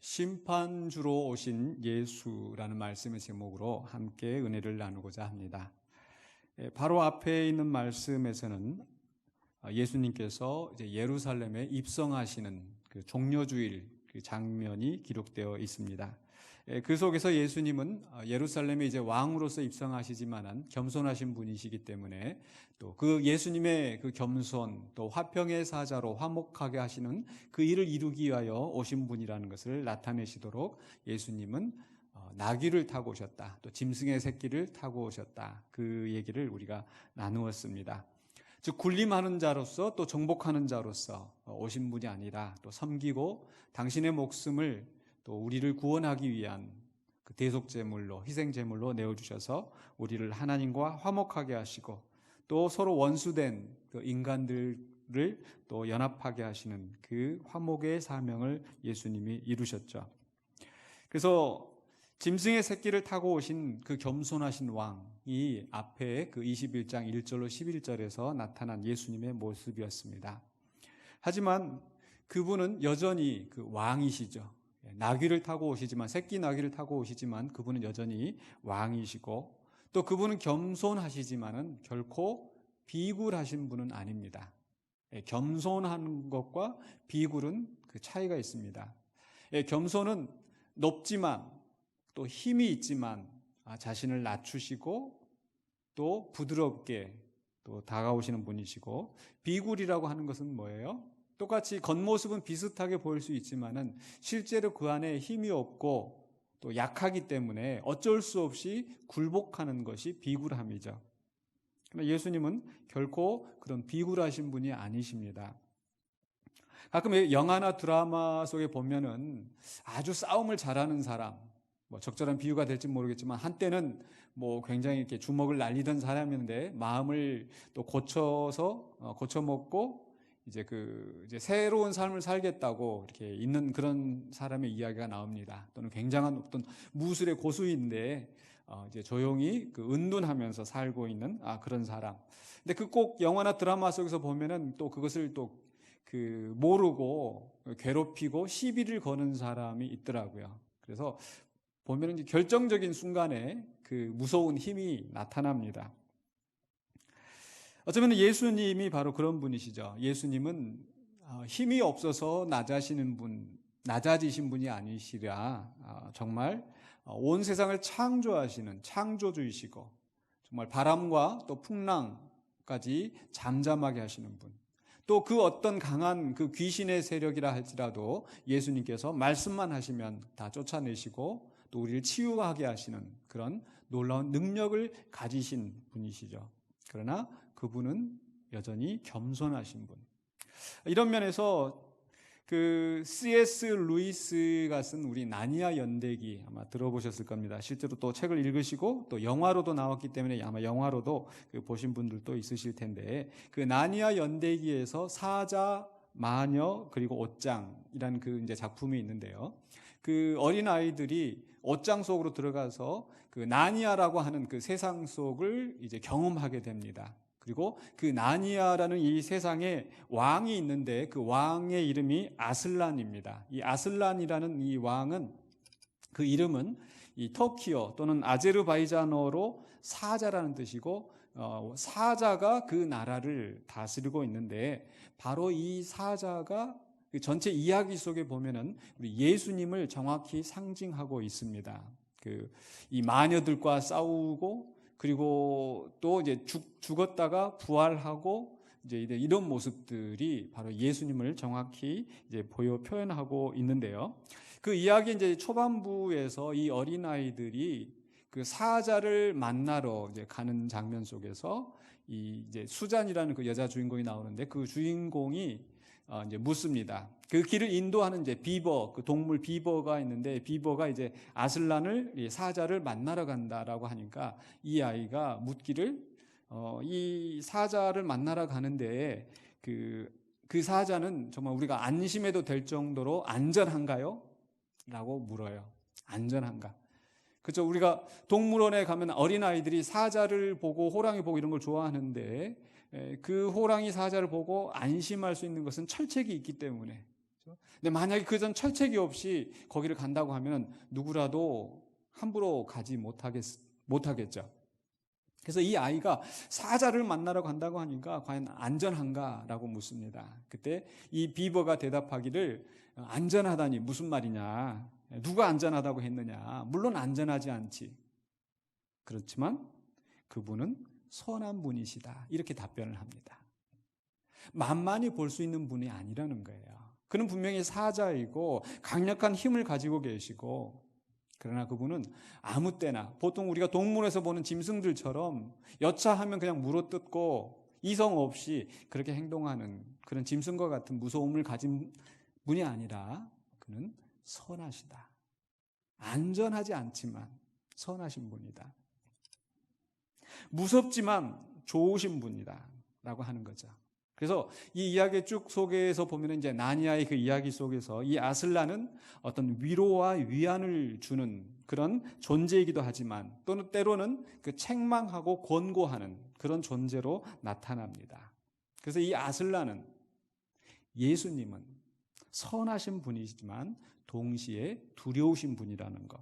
심판주로 오신 예수라는 말씀의 제목으로 함께 은혜를 나누고자 합니다. 바로 앞에 있는 말씀에서는 예수님께서 이제 예루살렘에 입성하시는 그 종려주일 그 장면이 기록되어 있습니다. 그 속에서 예수님은 예루살렘에 이제 왕으로서 입성하시지만은 겸손하신 분이시기 때문에 또 그 예수님의 그 겸손 또 화평의 사자로 화목하게 하시는 그 일을 이루기 위하여 오신 분이라는 것을 나타내시도록 예수님은 나귀를 타고 오셨다. 또 짐승의 새끼를 타고 오셨다. 그 얘기를 우리가 나누었습니다. 즉 군림하는 자로서 또 정복하는 자로서 오신 분이 아니라 또 섬기고 당신의 목숨을 또 우리를 구원하기 위한 그 대속제물로 희생제물로 내어주셔서 우리를 하나님과 화목하게 하시고 또 서로 원수된 그 인간들을 또 연합하게 하시는 그 화목의 사명을 예수님이 이루셨죠. 그래서 짐승의 새끼를 타고 오신 그 겸손하신 왕이 앞에 그 21장 1절로 11절에서 나타난 예수님의 모습이었습니다. 하지만 그분은 여전히 그 왕이시죠. 나귀를 타고 오시지만 새끼 나귀를 타고 오시지만 그분은 여전히 왕이시고 또 그분은 겸손하시지만은 결코 비굴하신 분은 아닙니다. 겸손한 것과 비굴은 그 차이가 있습니다. 겸손은 높지만 또 힘이 있지만 자신을 낮추시고 또 부드럽게 또 다가오시는 분이시고, 비굴이라고 하는 것은 뭐예요? 똑같이 겉모습은 비슷하게 보일 수 있지만은 실제로 그 안에 힘이 없고 또 약하기 때문에 어쩔 수 없이 굴복하는 것이 비굴함이죠. 그러나 예수님은 결코 그런 비굴하신 분이 아니십니다. 가끔 영화나 드라마 속에 보면은 아주 싸움을 잘하는 사람, 적절한 비유가 될지 모르겠지만 한때는 굉장히 이렇게 주먹을 날리던 사람인데 마음을 또 고쳐먹고 이제 새로운 삶을 살겠다고 이렇게 있는 그런 사람의 이야기가 나옵니다. 또는 굉장한 어떤 무술의 고수인데 이제 조용히 그 은둔하면서 살고 있는 그런 사람. 근데 그 꼭 영화나 드라마 속에서 보면은 또 그것을 또 그 모르고 괴롭히고 시비를 거는 사람이 있더라고요. 그래서 보면은 이제 결정적인 순간에 그 무서운 힘이 나타납니다. 어쩌면 예수님이 바로 그런 분이시죠. 예수님은 힘이 없어서 낮아지신 분이 아니시라 정말 온 세상을 창조하시는 창조주이시고 정말 바람과 또 풍랑까지 잠잠하게 하시는 분. 또 그 어떤 강한 그 귀신의 세력이라 할지라도 예수님께서 말씀만 하시면 다 쫓아내시고 또 우리를 치유하게 하시는 그런 놀라운 능력을 가지신 분이시죠. 그러나 그분은 여전히 겸손하신 분. 이런 면에서 그 C.S. 루이스가 쓴 우리 나니아 연대기 아마 들어보셨을 겁니다. 실제로 또 책을 읽으시고 또 영화로도 나왔기 때문에 아마 영화로도 보신 분들도 있으실 텐데, 그 나니아 연대기에서 사자, 마녀 그리고 옷장이라는 그 이제 작품이 있는데요. 그 어린 아이들이 옷장 속으로 들어가서 그 나니아라고 하는 그 세상 속을 이제 경험하게 됩니다. 그리고 그 나니아라는 이 세상에 왕이 있는데 그 왕의 이름이 아슬란입니다. 이 아슬란이라는 이 왕은 그 이름은 이 터키어 또는 아제르바이잔어로 사자라는 뜻이고 사자가 그 나라를 다스리고 있는데, 바로 이 사자가 그 전체 이야기 속에 보면은 우리 예수님을 정확히 상징하고 있습니다. 이 마녀들과 싸우고 그리고 또 이제 죽었다가 부활하고 이제 이런 모습들이 바로 예수님을 정확히 이제 표현하고 있는데요. 그 이야기 이제 초반부에서 이 어린 아이들이 그 사자를 만나러 이제 가는 장면 속에서 이제 수잔이라는 그 여자 주인공이 나오는데, 그 주인공이 이제 묻습니다. 그 길을 인도하는 이제 비버, 그 동물 비버가 있는데, 비버가 이제 아슬란을, 사자를 만나러 간다라고 하니까 이 아이가 묻기를 이 사자를 만나러 가는데 그 사자는 정말 우리가 안심해도 될 정도로 안전한가요? 라고 물어요. 안전한가? 그렇죠. 우리가 동물원에 가면 어린아이들이 사자를 보고 호랑이 보고 이런 걸 좋아하는데 그 호랑이 사자를 보고 안심할 수 있는 것은 철책이 있기 때문에 근데 만약에 그 전 철책이 없이 거기를 간다고 하면 누구라도 함부로 가지 못하겠죠. 그래서 이 아이가 사자를 만나러 간다고 하니까 과연 안전한가라고 묻습니다. 그때 이 비버가 대답하기를 안전하다니 무슨 말이냐? 누가 안전하다고 했느냐? 물론 안전하지 않지. 그렇지만 그분은 선한 분이시다. 이렇게 답변을 합니다. 만만히 볼 수 있는 분이 아니라는 거예요. 그는 분명히 사자이고 강력한 힘을 가지고 계시고, 그러나 그분은 아무 때나 보통 우리가 동물에서 보는 짐승들처럼 여차하면 그냥 물어뜯고 이성 없이 그렇게 행동하는 그런 짐승과 같은 무서움을 가진 분이 아니라 그는 선하시다. 안전하지 않지만 선하신 분이다. 무섭지만 좋으신 분이다 라고 하는 거죠. 그래서 이 이야기 쭉 속에서 보면 이제 나니아의 그 이야기 속에서 이 아슬라는 어떤 위로와 위안을 주는 그런 존재이기도 하지만 또는 때로는 그 책망하고 권고하는 그런 존재로 나타납니다. 그래서 이 아슬라는 예수님은 선하신 분이지만 동시에 두려우신 분이라는 것,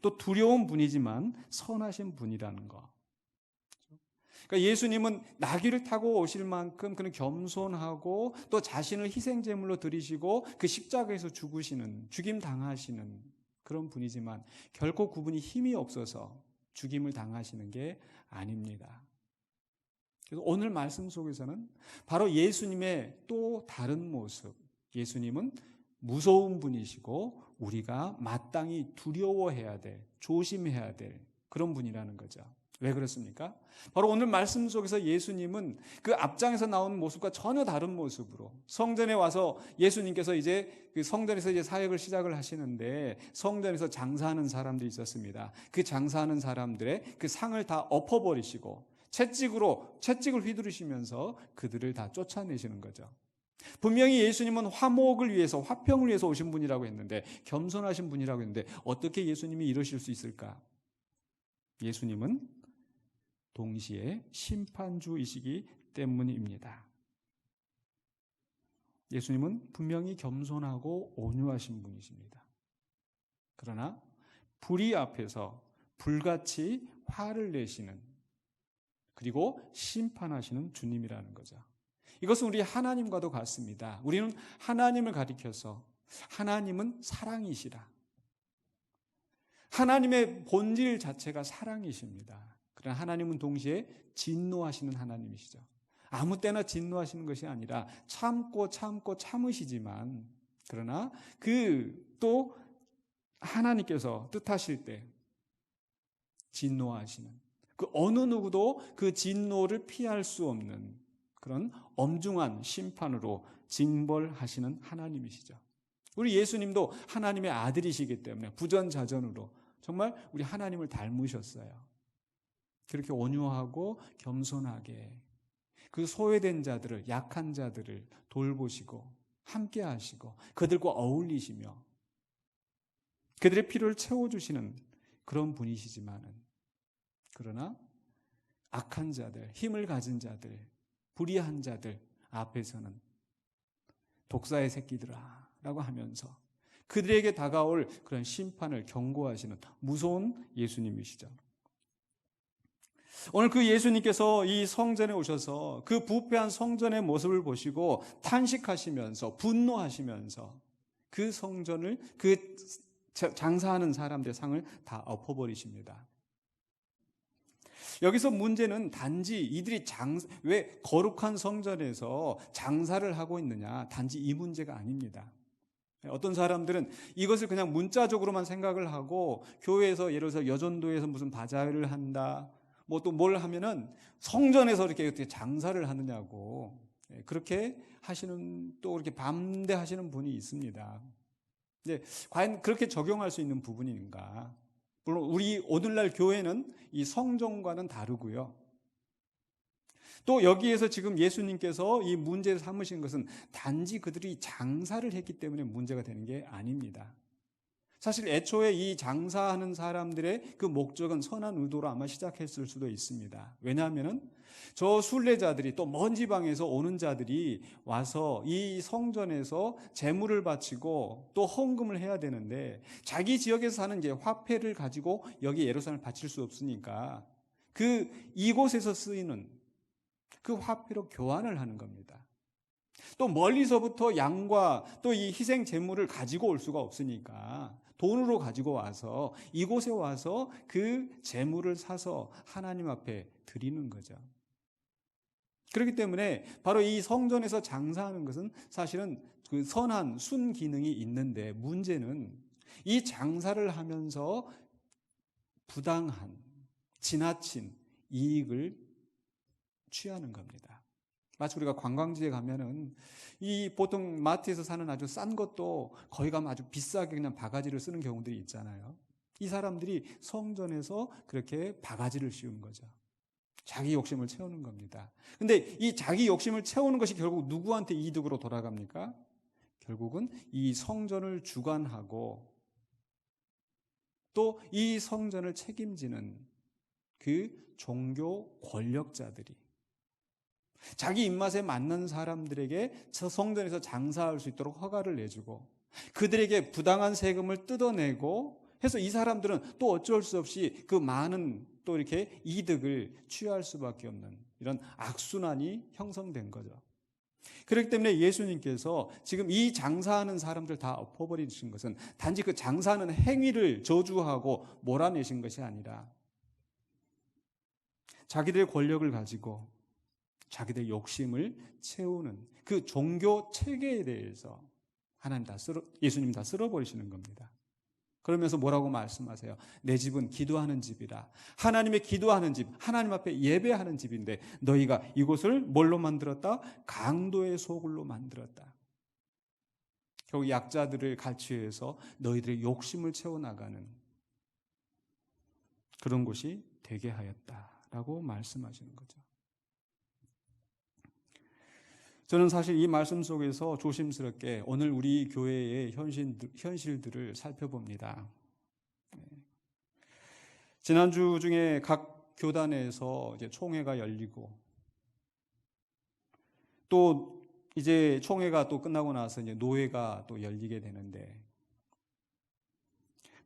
또 두려운 분이지만 선하신 분이라는 것. 그러니까 예수님은 나귀를 타고 오실 만큼 그는 겸손하고 또 자신을 희생제물로 드리시고 그 십자가에서 죽임 당하시는 그런 분이지만 결코 그분이 힘이 없어서 죽임을 당하시는 게 아닙니다. 그래서 오늘 말씀 속에서는 바로 예수님의 또 다른 모습, 예수님은 무서운 분이시고 우리가 마땅히 두려워해야 될, 조심해야 될 그런 분이라는 거죠. 왜 그렇습니까? 바로 오늘 말씀 속에서 예수님은 그 앞장에서 나온 모습과 전혀 다른 모습으로 성전에 와서 예수님께서 이제 그 성전에서 이제 사역을 시작을 하시는데 성전에서 장사하는 사람들이 있었습니다. 그 장사하는 사람들의 그 상을 다 엎어버리시고 채찍을 휘두르시면서 그들을 다 쫓아내시는 거죠. 분명히 예수님은 화목을 위해서, 화평을 위해서 오신 분이라고 했는데, 겸손하신 분이라고 했는데 어떻게 예수님이 이러실 수 있을까? 예수님은 동시에 심판주이시기 때문입니다. 예수님은 분명히 겸손하고 온유하신 분이십니다. 그러나 불의 앞에서 불같이 화를 내시는, 그리고 심판하시는 주님이라는 거죠. 이것은 우리 하나님과도 같습니다. 우리는 하나님을 가리켜서 하나님은 사랑이시라. 하나님의 본질 자체가 사랑이십니다. 그러나 하나님은 동시에 진노하시는 하나님이시죠. 아무 때나 진노하시는 것이 아니라 참고 참으시지만, 그러나 또 하나님께서 뜻하실 때 진노하시는, 그 어느 누구도 그 진노를 피할 수 없는 그런 엄중한 심판으로 징벌하시는 하나님이시죠. 우리 예수님도 하나님의 아들이시기 때문에 부전자전으로 정말 우리 하나님을 닮으셨어요. 그렇게 온유하고 겸손하게 그 소외된 자들을, 약한 자들을 돌보시고 함께 하시고 그들과 어울리시며 그들의 필요를 채워주시는 그런 분이시지만은, 그러나 악한 자들, 힘을 가진 자들, 불의한 자들 앞에서는 독사의 새끼들아 라고 하면서 그들에게 다가올 그런 심판을 경고하시는 무서운 예수님이시죠. 오늘 그 예수님께서 이 성전에 오셔서 그 부패한 성전의 모습을 보시고 탄식하시면서 분노하시면서 그 성전을, 그 장사하는 사람들의 상을 다 엎어버리십니다. 여기서 문제는 단지 이들이 왜 거룩한 성전에서 장사를 하고 있느냐, 단지 이 문제가 아닙니다. 어떤 사람들은 이것을 그냥 문자적으로만 생각을 하고 교회에서 예를 들어서 여전도에서 무슨 바자회를 한다, 뭐 또 뭘 하면은 성전에서 이렇게 장사를 하느냐고 그렇게 하시는, 또 이렇게 반대하시는 분이 있습니다. 근데 과연 그렇게 적용할 수 있는 부분인가? 물론 우리 오늘날 교회는 이 성전과는 다르고요. 또 여기에서 지금 예수님께서 이 문제를 삼으신 것은 단지 그들이 장사를 했기 때문에 문제가 되는 게 아닙니다. 사실 애초에 이 장사하는 사람들의 그 목적은 선한 의도로 아마 시작했을 수도 있습니다. 왜냐하면 저 순례자들이 또 먼 지방에서 오는 자들이 와서 이 성전에서 제물을 바치고 또 헌금을 해야 되는데 자기 지역에서 사는 이제 화폐를 가지고 여기 예루살렘을 바칠 수 없으니까 그 이곳에서 쓰이는 그 화폐로 교환을 하는 겁니다. 또 멀리서부터 양과 또 이 희생 제물을 가지고 올 수가 없으니까 돈으로 가지고 와서 이곳에 와서 그 제물을 사서 하나님 앞에 드리는 거죠. 그렇기 때문에 바로 이 성전에서 장사하는 것은 사실은 그 선한 순기능이 있는데 문제는 이 장사를 하면서 부당한 지나친 이익을 취하는 겁니다. 마치 우리가 관광지에 가면은 이 보통 마트에서 사는 아주 싼 것도 거기 가면 아주 비싸게 그냥 바가지를 쓰는 경우들이 있잖아요. 이 사람들이 성전에서 그렇게 바가지를 씌우는 거죠. 자기 욕심을 채우는 겁니다. 근데 이 자기 욕심을 채우는 것이 결국 누구한테 이득으로 돌아갑니까? 결국은 이 성전을 주관하고 또 이 성전을 책임지는 그 종교 권력자들이 자기 입맛에 맞는 사람들에게 저 성전에서 장사할 수 있도록 허가를 내주고 그들에게 부당한 세금을 뜯어내고 해서 이 사람들은 또 어쩔 수 없이 그 많은 또 이렇게 이득을 취할 수밖에 없는 이런 악순환이 형성된 거죠. 그렇기 때문에 예수님께서 지금 이 장사하는 사람들 다 엎어버리신 것은 단지 그 장사하는 행위를 저주하고 몰아내신 것이 아니라 자기들의 권력을 가지고 자기들의 욕심을 채우는 그 종교 체계에 대해서 예수님 다 쓸어버리시는 겁니다. 그러면서 뭐라고 말씀하세요? 내 집은 기도하는 집이라. 하나님의 기도하는 집, 하나님 앞에 예배하는 집인데 너희가 이곳을 뭘로 만들었다? 강도의 소굴로 만들었다. 결국 약자들을 갈취해서 너희들의 욕심을 채워나가는 그런 곳이 되게 하였다라고 말씀하시는 거죠. 저는 사실 이 말씀 속에서 조심스럽게 오늘 우리 교회의 현실들을 살펴봅니다. 지난주 중에 각 교단에서 이제 총회가 열리고 또 이제 총회가 또 끝나고 나서 이제 노회가 또 열리게 되는데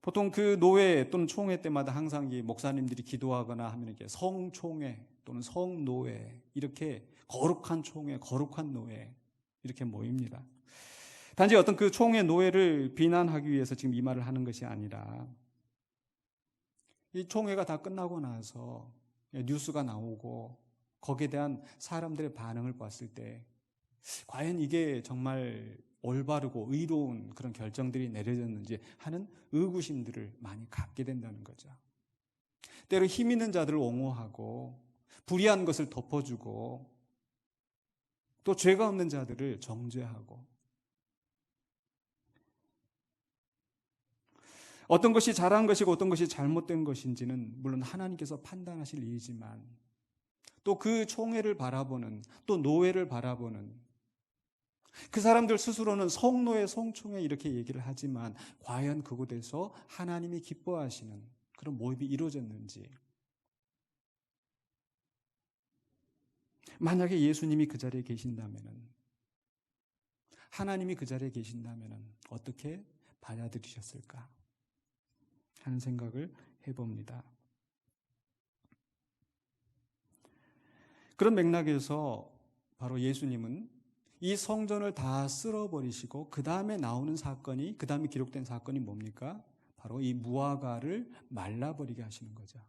보통 그 노회 또는 총회 때마다 항상 이 목사님들이 기도하거나 하면 이렇게 성총회 또는 성노회 이렇게 거룩한 총회, 거룩한 노회 이렇게 모입니다. 단지 어떤 그 총회 노회를 비난하기 위해서 지금 이 말을 하는 것이 아니라 이 총회가 다 끝나고 나서 뉴스가 나오고 거기에 대한 사람들의 반응을 봤을 때 과연 이게 정말 올바르고 의로운 그런 결정들이 내려졌는지 하는 의구심들을 많이 갖게 된다는 거죠. 때로 힘 있는 자들을 옹호하고 불의한 것을 덮어주고 또 죄가 없는 자들을 정죄하고 어떤 것이 잘한 것이고 어떤 것이 잘못된 것인지는 물론 하나님께서 판단하실 일이지만 또 그 총회를 바라보는 또 노회를 바라보는 그 사람들 스스로는 성노회, 성총회 이렇게 얘기를 하지만 과연 그곳에서 하나님이 기뻐하시는 그런 모임이 이루어졌는지 만약에 예수님이 그 자리에 계신다면 하나님이 그 자리에 계신다면 어떻게 받아들이셨을까 하는 생각을 해봅니다. 그런 맥락에서 바로 예수님은 이 성전을 다 쓸어버리시고 그 다음에 나오는 사건이 그 다음에 기록된 사건이 뭡니까? 바로 이 무화과를 말라버리게 하시는 거죠.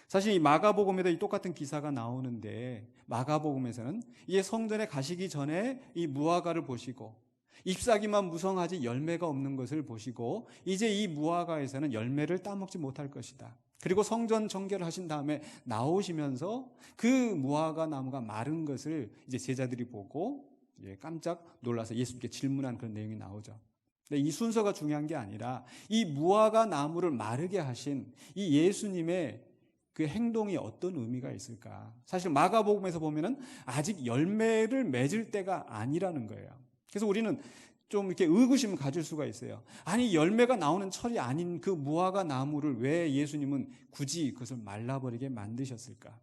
사실 이 마가복음에도 이 똑같은 기사가 나오는데 마가복음에서는 이 성전에 가시기 전에 이 무화과를 보시고 잎사귀만 무성하지 열매가 없는 것을 보시고 이제 이 무화과에서는 열매를 따먹지 못할 것이다. 그리고 성전 정결을 하신 다음에 나오시면서 그 무화과 나무가 마른 것을 이제 제자들이 보고 깜짝 놀라서 예수님께 질문한 그런 내용이 나오죠. 근데 이 순서가 중요한 게 아니라 이 무화과 나무를 마르게 하신 이 예수님의 그 행동이 어떤 의미가 있을까? 사실 마가복음에서 보면은 아직 열매를 맺을 때가 아니라는 거예요. 그래서 우리는 좀 이렇게 의구심을 가질 수가 있어요. 아니, 열매가 나오는 철이 아닌 그 무화과 나무를 왜 예수님은 굳이 그것을 말라버리게 만드셨을까?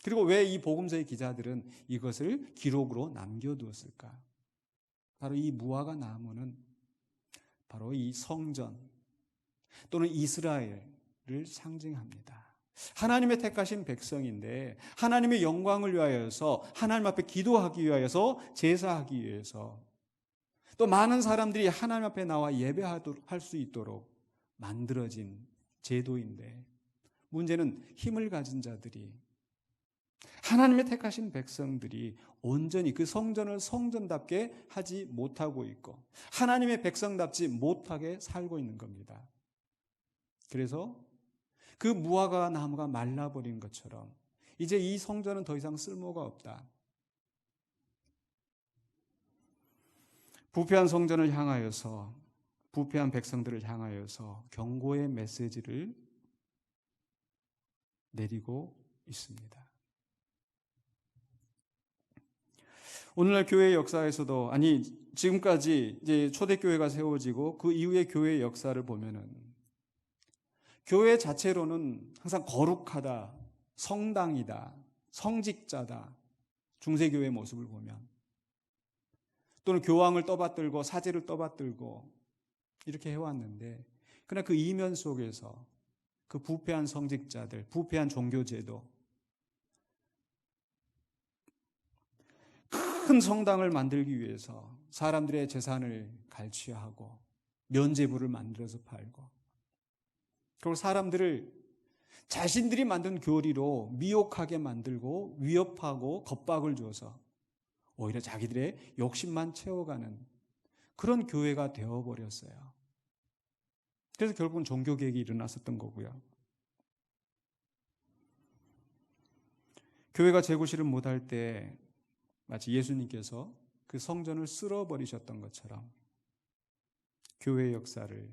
그리고 왜 이 복음서의 기자들은 이것을 기록으로 남겨두었을까? 바로 이 무화과 나무는 바로 이 성전 또는 이스라엘을 상징합니다. 하나님의 택하신 백성인데 하나님의 영광을 위하여서, 하나님 앞에 기도하기 위하여서, 제사하기 위해서, 또 많은 사람들이 하나님 앞에 나와 예배할 수 있도록 만들어진 제도인데, 문제는 힘을 가진 자들이, 하나님의 택하신 백성들이 온전히 그 성전을 성전답게 하지 못하고 있고 하나님의 백성답지 못하게 살고 있는 겁니다. 그래서 그 무화과 나무가 말라버린 것처럼 이제 이 성전은 더 이상 쓸모가 없다. 부패한 성전을 향하여서, 부패한 백성들을 향하여서 경고의 메시지를 내리고 있습니다. 오늘날 교회의 역사에서도, 아니 지금까지 이제 초대교회가 세워지고 그 이후의 교회의 역사를 보면은 교회 자체로는 항상 거룩하다, 성당이다, 성직자다, 중세교회의 모습을 보면, 또는 교황을 떠받들고 사제를 떠받들고 이렇게 해왔는데, 그러나 그 이면 속에서 그 부패한 성직자들, 부패한 종교제도, 큰 성당을 만들기 위해서 사람들의 재산을 갈취하고 면죄부를 만들어서 팔고, 그리고 사람들을 자신들이 만든 교리로 미혹하게 만들고 위협하고 겁박을 줘서 오히려 자기들의 욕심만 채워가는 그런 교회가 되어버렸어요. 그래서 결국은 종교개혁이 일어났었던 거고요. 교회가 재구실을 못할 때 마치 예수님께서 그 성전을 쓸어버리셨던 것처럼 교회의 역사를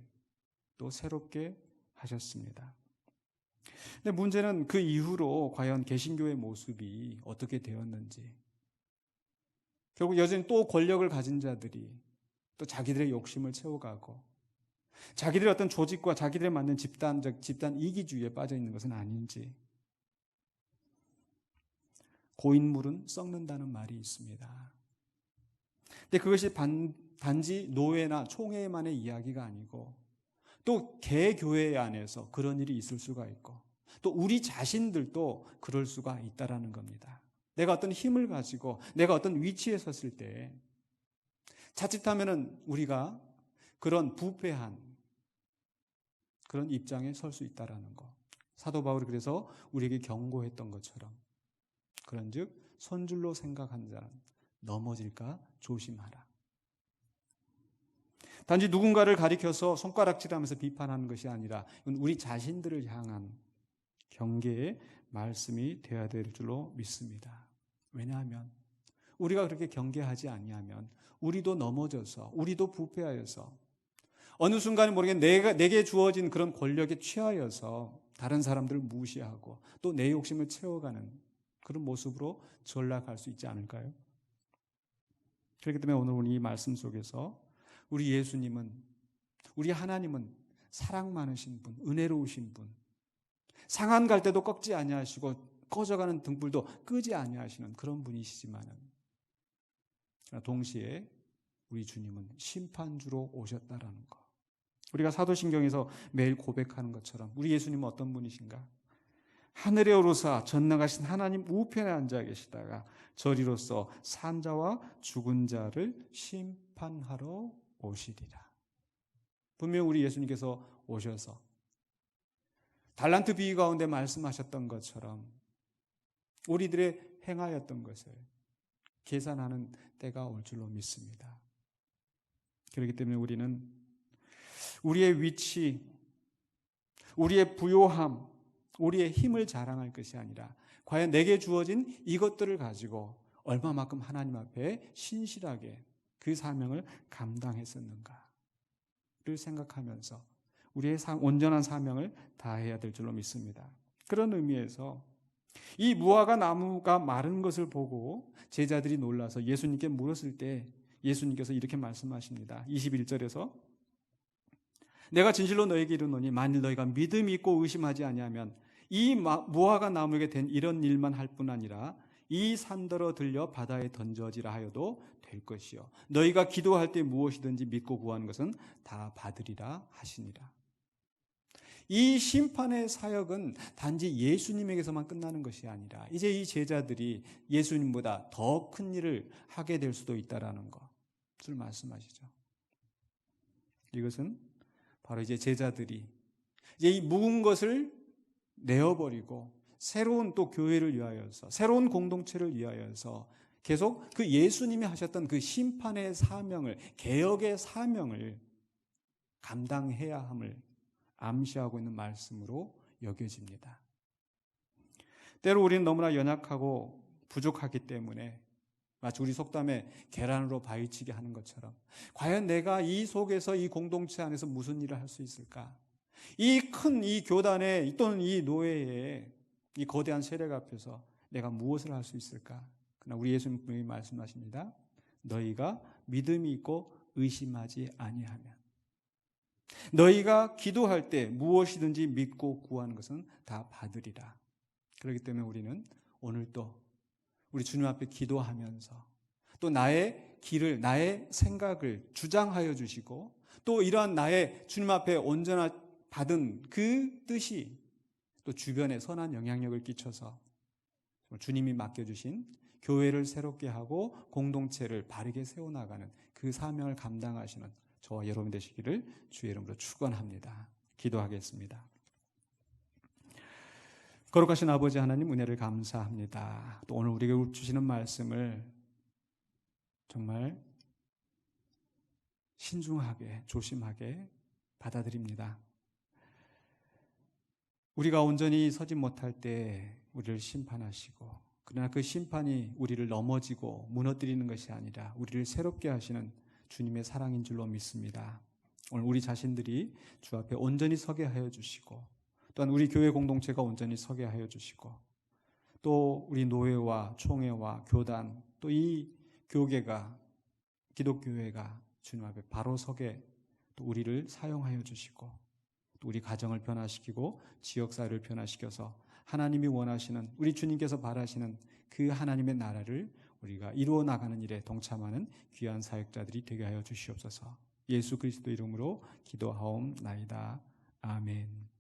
또 새롭게 하셨습니다. 근데 문제는 그 이후로 과연 개신교의 모습이 어떻게 되었는지, 결국 여전히 또 권력을 가진 자들이 또 자기들의 욕심을 채워가고 자기들의 어떤 조직과 자기들의 만든 집단 이기주의에 빠져 있는 것은 아닌지. 고인물은 썩는다는 말이 있습니다. 근데 그것이 단지 노회나 총회만의 이야기가 아니고 또 개교회 안에서 그런 일이 있을 수가 있고 또 우리 자신들도 그럴 수가 있다라는 겁니다. 내가 어떤 힘을 가지고 내가 어떤 위치에 섰을 때 자칫하면은 우리가 그런 부패한 그런 입장에 설 수 있다라는 거. 사도 바울이 그래서 우리에게 경고했던 것처럼, 그런즉 손줄로 생각하는 자는 넘어질까 조심하라. 단지 누군가를 가리켜서 손가락질하면서 비판하는 것이 아니라 우리 자신들을 향한 경계의 말씀이 되어야 될 줄로 믿습니다. 왜냐하면 우리가 그렇게 경계하지 아니하면 우리도 넘어져서, 우리도 부패하여서 어느 순간에 모르게 내게 주어진 그런 권력에 취하여서 다른 사람들을 무시하고 또 내 욕심을 채워가는 그런 모습으로 전락할 수 있지 않을까요? 그렇기 때문에 오늘 이 말씀 속에서 우리 예수님은, 우리 하나님은 사랑 많으신 분, 은혜로우신 분, 상한 갈 때도 꺾지 아니하시고 꺼져가는 등불도 끄지 아니하시는 그런 분이시지만은 동시에 우리 주님은 심판주로 오셨다라는 것. 우리가 사도신경에서 매일 고백하는 것처럼 우리 예수님은 어떤 분이신가? 하늘에 오르사 전능하신 하나님 우편에 앉아 계시다가 저리로서 산자와 죽은 자를 심판하러 오시리라. 분명 우리 예수님께서 오셔서 달란트 비유 가운데 말씀하셨던 것처럼 우리들의 행하였던 것을 계산하는 때가 올 줄로 믿습니다. 그렇기 때문에 우리는 우리의 위치, 우리의 부요함, 우리의 힘을 자랑할 것이 아니라 과연 내게 주어진 이것들을 가지고 얼마만큼 하나님 앞에 신실하게 그 사명을 감당했었는가를 생각하면서 우리의 온전한 사명을 다해야 될 줄로 믿습니다. 그런 의미에서 이 무화과 나무가 마른 것을 보고 제자들이 놀라서 예수님께 물었을 때 예수님께서 이렇게 말씀하십니다. 21절에서 내가 진실로 너에게 이르노니 만일 너희가 믿음이 있고 의심하지 아니하면 이 무화과 나무에게 된 이런 일만 할 뿐 아니라 이 산더러 들려 바다에 던져지라 하여도 될 것이요 너희가 기도할 때 무엇이든지 믿고 구하는 것은 다 받으리라 하시니라. 이 심판의 사역은 단지 예수님에게서만 끝나는 것이 아니라 이제 이 제자들이 예수님보다 더 큰 일을 하게 될 수도 있다라는 것을 말씀하시죠. 이것은 바로 이제 제자들이 이제 이 묵은 것을 내어버리고 새로운 또 교회를 위하여서 새로운 공동체를 위하여서 계속 그 예수님이 하셨던 그 심판의 사명을, 개혁의 사명을 감당해야 함을 암시하고 있는 말씀으로 여겨집니다. 때로 우리는 너무나 연약하고 부족하기 때문에 마치 우리 속담에 계란으로 바위치기 하는 것처럼 과연 내가 이 속에서 이 공동체 안에서 무슨 일을 할 수 있을까? 이 큰 이 교단에 또는 이 노예에 이 거대한 세력 앞에서 내가 무엇을 할 수 있을까? 그러나 우리 예수님이 말씀하십니다. 너희가 믿음이 있고 의심하지 아니하면 너희가 기도할 때 무엇이든지 믿고 구하는 것은 다 받으리라. 그렇기 때문에 우리는 오늘 또 우리 주님 앞에 기도하면서 또 나의 길을, 나의 생각을 주장하여 주시고 또 이러한 나의 주님 앞에 온전히 받은 그 뜻이 또 주변에 선한 영향력을 끼쳐서 주님이 맡겨주신 교회를 새롭게 하고 공동체를 바르게 세워나가는 그 사명을 감당하시는 저와 여러분 되시기를 주의 이름으로 축원합니다. 기도하겠습니다. 거룩하신 아버지 하나님 은혜를 감사합니다. 또 오늘 우리에게 주시는 말씀을 정말 신중하게 조심하게 받아들입니다. 우리가 온전히 서지 못할 때 우리를 심판하시고 그러나 그 심판이 우리를 넘어지고 무너뜨리는 것이 아니라 우리를 새롭게 하시는 주님의 사랑인 줄로 믿습니다. 오늘 우리 자신들이 주 앞에 온전히 서게 하여 주시고 또한 우리 교회 공동체가 온전히 서게 하여 주시고 또 우리 노회와 총회와 교단 또 이 교계가 기독교회가 주님 앞에 바로 서게 또 우리를 사용하여 주시고 또 우리 가정을 변화시키고 지역사회를 변화시켜서 하나님이 원하시는 우리 주님께서 바라시는 그 하나님의 나라를 우리가 이루어 나가는 일에 동참하는 귀한 사역자들이 되게 하여 주시옵소서. 예수 그리스도 이름으로 기도하옵나이다. 아멘.